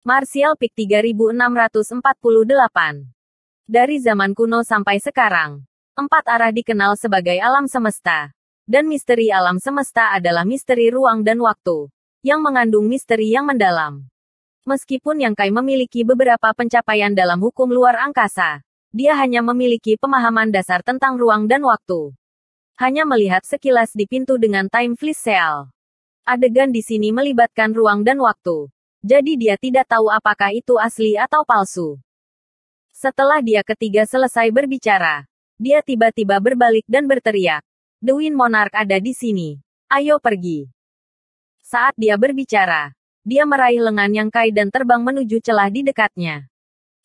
Martial Peak 3648. Dari zaman kuno sampai sekarang, 4 arah dikenal sebagai alam semesta. Dan misteri alam semesta adalah misteri ruang dan waktu, yang mengandung misteri yang mendalam. Meskipun Yang Kai memiliki beberapa pencapaian dalam hukum luar angkasa, dia hanya memiliki pemahaman dasar tentang ruang dan waktu. Hanya melihat sekilas di pintu dengan time flash seal. Adegan di sini melibatkan ruang dan waktu. Jadi dia tidak tahu apakah itu asli atau palsu. Setelah dia ketiga selesai berbicara, dia tiba-tiba berbalik dan berteriak, "The Wind Monarch ada di sini. Ayo pergi." Saat dia berbicara, dia meraih lengan Yang Kai dan terbang menuju celah di dekatnya.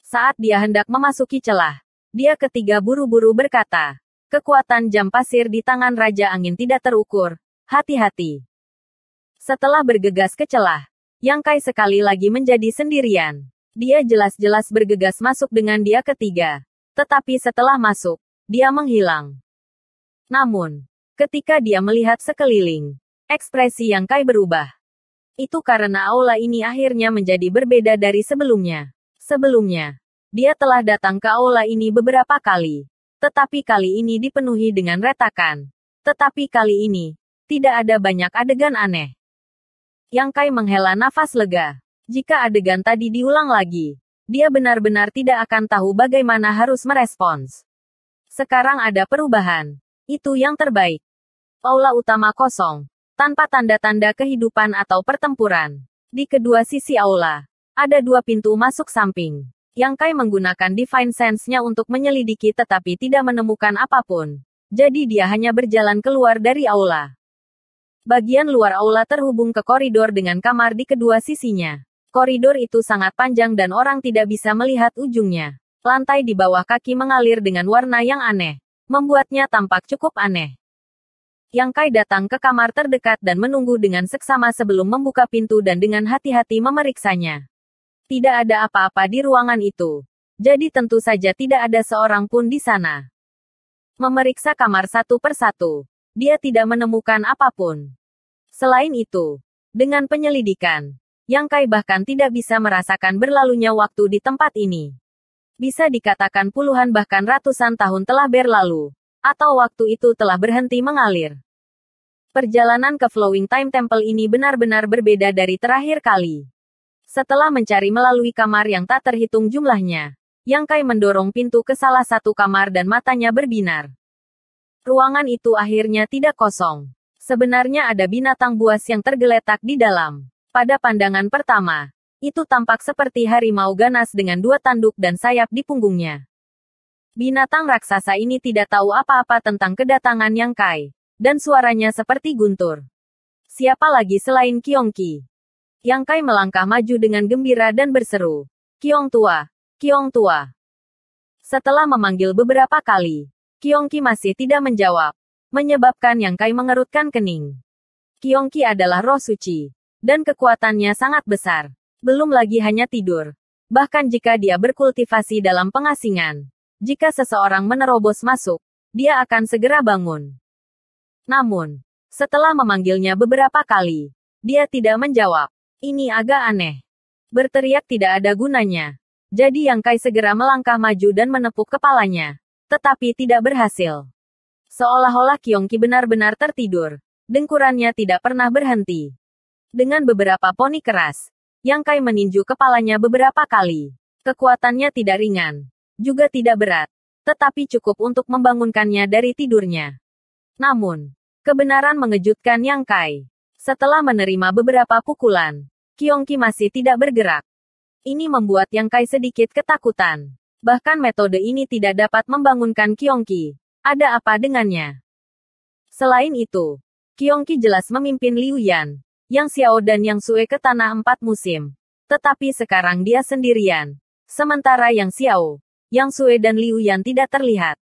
Saat dia hendak memasuki celah, dia ketiga buru-buru berkata, "Kekuatan jam pasir di tangan Raja Angin tidak terukur. Hati-hati." Setelah bergegas ke celah, Yang Kai sekali lagi menjadi sendirian. Dia jelas-jelas bergegas masuk dengan dia ketiga. Tetapi setelah masuk, dia menghilang. Namun, ketika dia melihat sekeliling, ekspresi Yang Kai berubah. Itu karena aula ini akhirnya menjadi berbeda dari sebelumnya. Sebelumnya, dia telah datang ke aula ini beberapa kali. Tetapi kali ini dipenuhi dengan retakan. Tetapi kali ini, tidak ada banyak adegan aneh. Yang Kai menghela nafas lega. Jika adegan tadi diulang lagi, dia benar-benar tidak akan tahu bagaimana harus merespons. Sekarang ada perubahan. Itu yang terbaik. Aula utama kosong, tanpa tanda-tanda kehidupan atau pertempuran. Di kedua sisi aula, ada 2 pintu masuk samping. Yang Kai menggunakan Divine Sense-nya untuk menyelidiki tetapi tidak menemukan apapun. Jadi dia hanya berjalan keluar dari aula. Bagian luar aula terhubung ke koridor dengan kamar di kedua sisinya. Koridor itu sangat panjang dan orang tidak bisa melihat ujungnya. Lantai di bawah kaki mengalir dengan warna yang aneh, membuatnya tampak cukup aneh. Yang Kai datang ke kamar terdekat dan menunggu dengan seksama sebelum membuka pintu dan dengan hati-hati memeriksanya. Tidak ada apa-apa di ruangan itu. Jadi tentu saja tidak ada seorang pun di sana. Memeriksa kamar satu persatu, dia tidak menemukan apapun. Selain itu, dengan penyelidikan, Yang Kai bahkan tidak bisa merasakan berlalunya waktu di tempat ini. Bisa dikatakan puluhan bahkan ratusan tahun telah berlalu, atau waktu itu telah berhenti mengalir. Perjalanan ke Flowing Time Temple ini benar-benar berbeda dari terakhir kali. Setelah mencari melalui kamar yang tak terhitung jumlahnya, Yang Kai mendorong pintu ke salah satu kamar dan matanya berbinar. Ruangan itu akhirnya tidak kosong. Sebenarnya ada binatang buas yang tergeletak di dalam. Pada pandangan pertama, itu tampak seperti harimau ganas dengan 2 tanduk dan sayap di punggungnya. Binatang raksasa ini tidak tahu apa-apa tentang kedatangan Yang Kai, dan suaranya seperti guntur. Siapa lagi selain Kyongki? Yang Kai melangkah maju dengan gembira dan berseru, "Kyong tua, Kyong tua." Setelah memanggil beberapa kali, Kyongki masih tidak menjawab, menyebabkan Yang Kai mengerutkan kening. Kyongki adalah roh suci, dan kekuatannya sangat besar. Belum lagi hanya tidur. Bahkan jika dia berkultivasi dalam pengasingan, jika seseorang menerobos masuk, dia akan segera bangun. Namun, setelah memanggilnya beberapa kali, dia tidak menjawab. Ini agak aneh. Berteriak tidak ada gunanya. Jadi Yang Kai segera melangkah maju dan menepuk kepalanya. Tetapi tidak berhasil. Seolah-olah Kyongki benar-benar tertidur. Dengkurannya tidak pernah berhenti. Dengan beberapa poni keras, Yang Kai meninju kepalanya beberapa kali. Kekuatannya tidak ringan. Juga tidak berat. Tetapi cukup untuk membangunkannya dari tidurnya. Namun, kebenaran mengejutkan Yang Kai. Setelah menerima beberapa pukulan, Kyongki masih tidak bergerak. Ini membuat Yang Kai sedikit ketakutan. Bahkan metode ini tidak dapat membangunkan Kyongki. Ada apa dengannya? Selain itu, Kyongki jelas memimpin Liu Yan, Yang Xiao dan Yang Sue ke tanah 4 musim. Tetapi sekarang dia sendirian. Sementara Yang Xiao, Yang Sue dan Liu Yan tidak terlihat.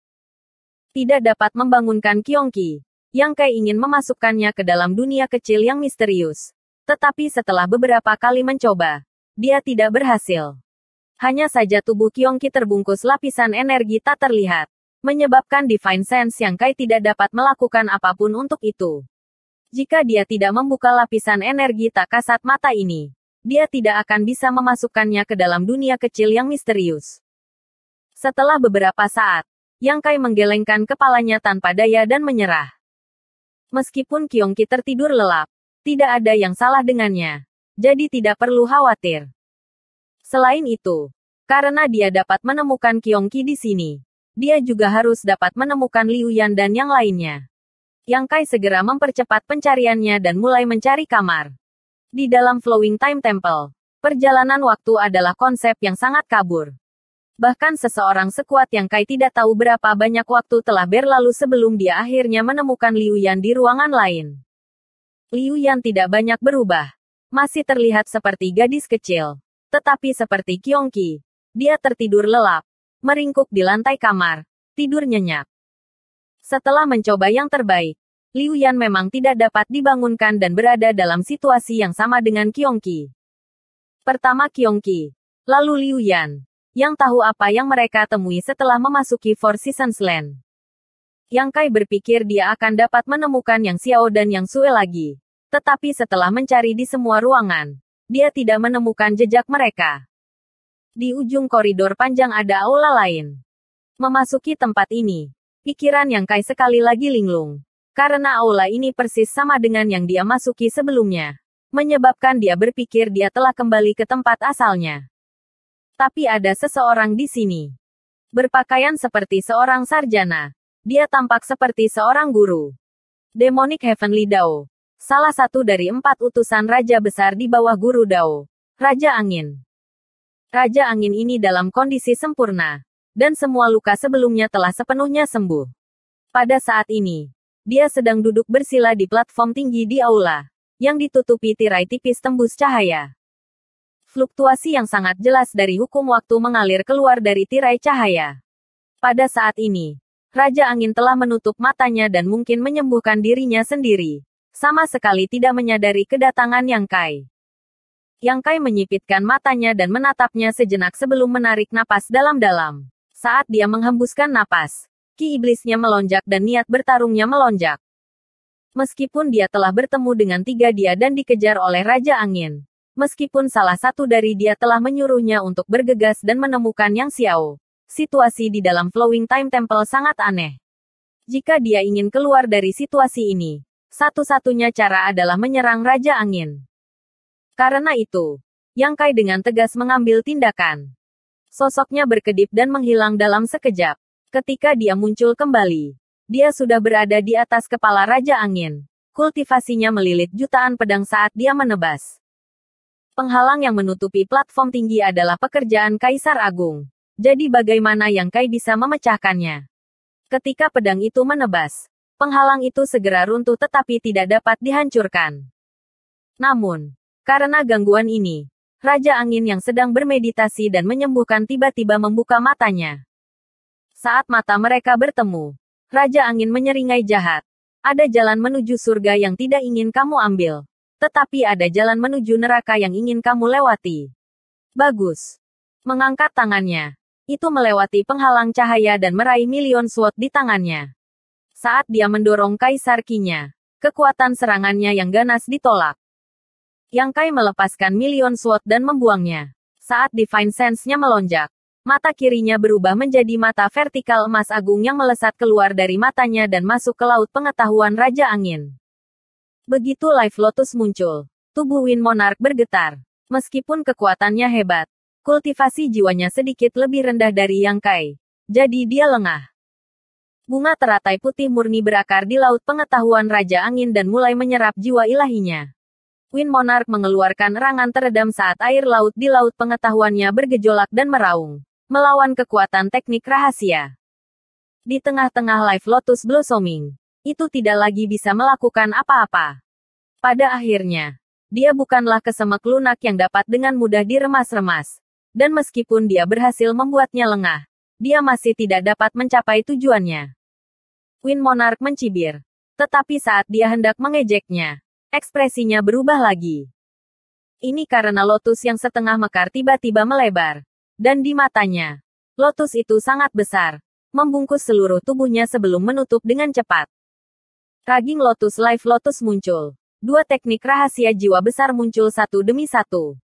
Tidak dapat membangunkan Kyongki. Yang Kai ingin memasukkannya ke dalam dunia kecil yang misterius. Tetapi setelah beberapa kali mencoba, dia tidak berhasil. Hanya saja tubuh Kyongki terbungkus lapisan energi tak terlihat, menyebabkan Divine Sense Yang Kai tidak dapat melakukan apapun untuk itu. Jika dia tidak membuka lapisan energi tak kasat mata ini, dia tidak akan bisa memasukkannya ke dalam dunia kecil yang misterius. Setelah beberapa saat, Yang Kai menggelengkan kepalanya tanpa daya dan menyerah. Meskipun Kyongki tertidur lelap, tidak ada yang salah dengannya. Jadi tidak perlu khawatir. Selain itu, karena dia dapat menemukan Kyongki di sini, dia juga harus dapat menemukan Liu Yan dan yang lainnya. Yang Kai segera mempercepat pencariannya dan mulai mencari kamar. Di dalam Flowing Time Temple, perjalanan waktu adalah konsep yang sangat kabur. Bahkan seseorang sekuat Yang Kai tidak tahu berapa banyak waktu telah berlalu sebelum dia akhirnya menemukan Liu Yan di ruangan lain. Liu Yan tidak banyak berubah. Masih terlihat seperti gadis kecil. Tetapi seperti Kyongki, dia tertidur lelap, meringkuk di lantai kamar, tidur nyenyak. Setelah mencoba yang terbaik, Liu Yan memang tidak dapat dibangunkan dan berada dalam situasi yang sama dengan Kyongki. Pertama Kyongki, lalu Liu Yan, yang tahu apa yang mereka temui setelah memasuki Four Seasons Land. Yang Kai berpikir dia akan dapat menemukan Yang Xiao dan Yang Sue lagi. Tetapi setelah mencari di semua ruangan, dia tidak menemukan jejak mereka. Di ujung koridor panjang ada aula lain. Memasuki tempat ini, pikiran Yang Kai sekali lagi linglung. Karena aula ini persis sama dengan yang dia masuki sebelumnya. Menyebabkan dia berpikir dia telah kembali ke tempat asalnya. Tapi ada seseorang di sini. Berpakaian seperti seorang sarjana. Dia tampak seperti seorang guru. Demonic Heavenly Dao. Salah satu dari 4 utusan Raja Besar di bawah Guru Dao. Raja Angin. Raja Angin ini dalam kondisi sempurna. Dan semua luka sebelumnya telah sepenuhnya sembuh. Pada saat ini, dia sedang duduk bersila di platform tinggi di aula. Yang ditutupi tirai tipis tembus cahaya. Fluktuasi yang sangat jelas dari hukum waktu mengalir keluar dari tirai cahaya. Pada saat ini, Raja Angin telah menutup matanya dan mungkin menyembuhkan dirinya sendiri. Sama sekali tidak menyadari kedatangan Yang Kai. Yang Kai menyipitkan matanya dan menatapnya sejenak sebelum menarik napas dalam-dalam. Saat dia menghembuskan napas, ki iblisnya melonjak dan niat bertarungnya melonjak. Meskipun dia telah bertemu dengan 3 dia dan dikejar oleh Raja Angin. Meskipun salah satu dari dia telah menyuruhnya untuk bergegas dan menemukan Yang Xiao. Situasi di dalam Flowing Time Temple sangat aneh. Jika dia ingin keluar dari situasi ini, satu-satunya cara adalah menyerang Raja Angin. Karena itu, Yang Kai dengan tegas mengambil tindakan. Sosoknya berkedip dan menghilang dalam sekejap. Ketika dia muncul kembali, dia sudah berada di atas kepala Raja Angin. Kultivasinya melilit jutaan pedang saat dia menebas. Penghalang yang menutupi platform tinggi adalah pekerjaan Kaisar Agung. Jadi bagaimana Yang Kai bisa memecahkannya? Ketika pedang itu menebas, penghalang itu segera runtuh tetapi tidak dapat dihancurkan. Namun, karena gangguan ini, Raja Angin yang sedang bermeditasi dan menyembuhkan tiba-tiba membuka matanya. Saat mata mereka bertemu, Raja Angin menyeringai jahat. Ada jalan menuju surga yang tidak ingin kamu ambil. Tetapi ada jalan menuju neraka yang ingin kamu lewati. Bagus. Mengangkat tangannya. Itu melewati penghalang cahaya dan meraih million sword di tangannya. Saat dia mendorong Kaisar Qi-nya, kekuatan serangannya yang ganas ditolak. Yang Kai melepaskan million sword dan membuangnya. Saat Divine Sense-nya melonjak, mata kirinya berubah menjadi mata vertikal emas agung yang melesat keluar dari matanya dan masuk ke laut pengetahuan Raja Angin. Begitu Life Lotus muncul, tubuh Wind Monarch bergetar. Meskipun kekuatannya hebat, kultivasi jiwanya sedikit lebih rendah dari Yang Kai. Jadi dia lengah. Bunga teratai putih murni berakar di laut pengetahuan Raja Angin dan mulai menyerap jiwa ilahinya. Wind Monarch mengeluarkan erangan teredam saat air laut di laut pengetahuannya bergejolak dan meraung, melawan kekuatan teknik rahasia. Di tengah-tengah Life Lotus blossoming, itu tidak lagi bisa melakukan apa-apa. Pada akhirnya, dia bukanlah kesemek lunak yang dapat dengan mudah diremas-remas. Dan meskipun dia berhasil membuatnya lengah, dia masih tidak dapat mencapai tujuannya. Wind Monarch mencibir. Tetapi saat dia hendak mengejeknya, ekspresinya berubah lagi. Ini karena lotus yang setengah mekar tiba-tiba melebar. Dan di matanya, lotus itu sangat besar, membungkus seluruh tubuhnya sebelum menutup dengan cepat. Raging Lotus Life Lotus muncul. 2 teknik rahasia jiwa besar muncul satu demi satu.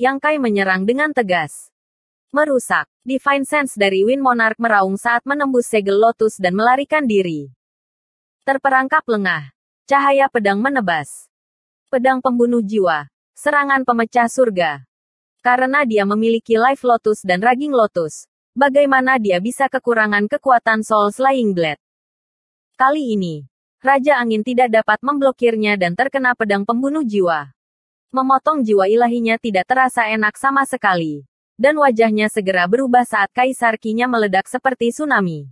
Yang Kai menyerang dengan tegas. Merusak. Divine Sense dari Wind Monarch meraung saat menembus segel Lotus dan melarikan diri. Terperangkap lengah. Cahaya pedang menebas. Pedang pembunuh jiwa. Serangan pemecah surga. Karena dia memiliki Life Lotus dan Raging Lotus, bagaimana dia bisa kekurangan kekuatan Soul Slaying Blade? Kali ini, Raja Angin tidak dapat memblokirnya dan terkena pedang pembunuh jiwa. Memotong jiwa ilahinya tidak terasa enak sama sekali. Dan wajahnya segera berubah saat Kaisar Ki-nya meledak seperti tsunami.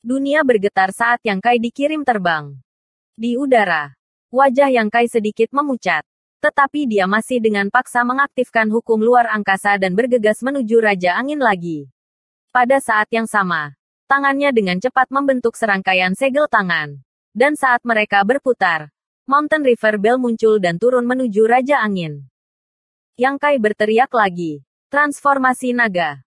Dunia bergetar saat Yang Kai dikirim terbang. Di udara, wajah Yang Kai sedikit memucat. Tetapi dia masih dengan paksa mengaktifkan hukum luar angkasa dan bergegas menuju Raja Angin lagi. Pada saat yang sama, tangannya dengan cepat membentuk serangkaian segel tangan. Dan saat mereka berputar, Mountain River Bell muncul dan turun menuju Raja Angin. Yang Kai berteriak lagi. Transformasi naga.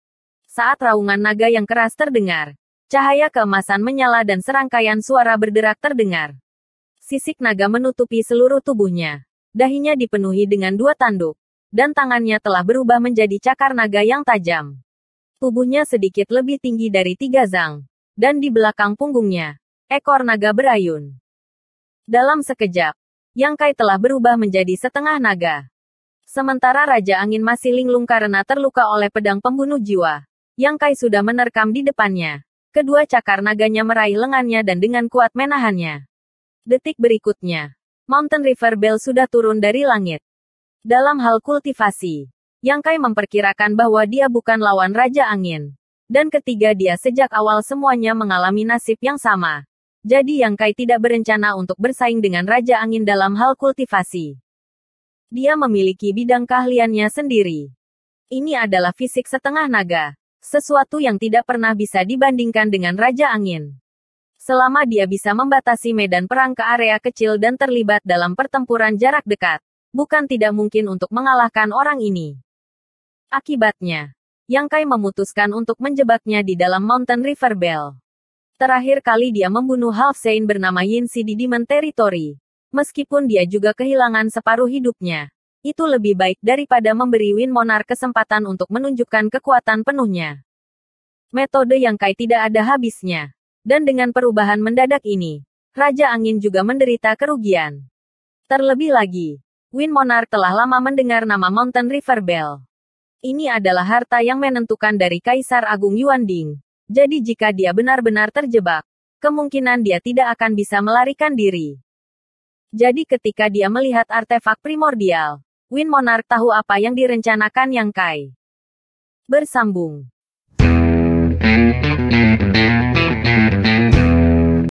Saat raungan naga yang keras terdengar, cahaya keemasan menyala dan serangkaian suara berderak terdengar. Sisik naga menutupi seluruh tubuhnya. Dahinya dipenuhi dengan 2 tanduk. Dan tangannya telah berubah menjadi cakar naga yang tajam. Tubuhnya sedikit lebih tinggi dari 3 zang. Dan di belakang punggungnya, ekor naga berayun. Dalam sekejap, Yang Kai telah berubah menjadi setengah naga. Sementara Raja Angin masih linglung karena terluka oleh pedang pembunuh jiwa. Yang Kai sudah menerkam di depannya. Kedua cakar naganya meraih lengannya dan dengan kuat menahannya. Detik berikutnya, Mountain River Bell sudah turun dari langit. Dalam hal kultivasi, Yang Kai memperkirakan bahwa dia bukan lawan Raja Angin. Dan ketiga dia sejak awal semuanya mengalami nasib yang sama. Jadi Yang Kai tidak berencana untuk bersaing dengan Raja Angin dalam hal kultivasi. Dia memiliki bidang keahliannya sendiri. Ini adalah fisik setengah naga. Sesuatu yang tidak pernah bisa dibandingkan dengan Raja Angin. Selama dia bisa membatasi medan perang ke area kecil dan terlibat dalam pertempuran jarak dekat, bukan tidak mungkin untuk mengalahkan orang ini. Akibatnya, Yang Kai memutuskan untuk menjebaknya di dalam Mountain River Bell. Terakhir kali dia membunuh Half Saint bernama Yin Si di Demon Territory. Meskipun dia juga kehilangan separuh hidupnya, itu lebih baik daripada memberi Wind Monarch kesempatan untuk menunjukkan kekuatan penuhnya. Metode Yang Kai tidak ada habisnya. Dan dengan perubahan mendadak ini, Raja Angin juga menderita kerugian. Terlebih lagi, Wind Monarch telah lama mendengar nama Mountain River Bell. Ini adalah harta yang menentukan dari Kaisar Agung Yuan Ding. Jadi jika dia benar-benar terjebak, kemungkinan dia tidak akan bisa melarikan diri. Jadi ketika dia melihat artefak primordial, Wind Monarch tahu apa yang direncanakan Yang Kai. Bersambung.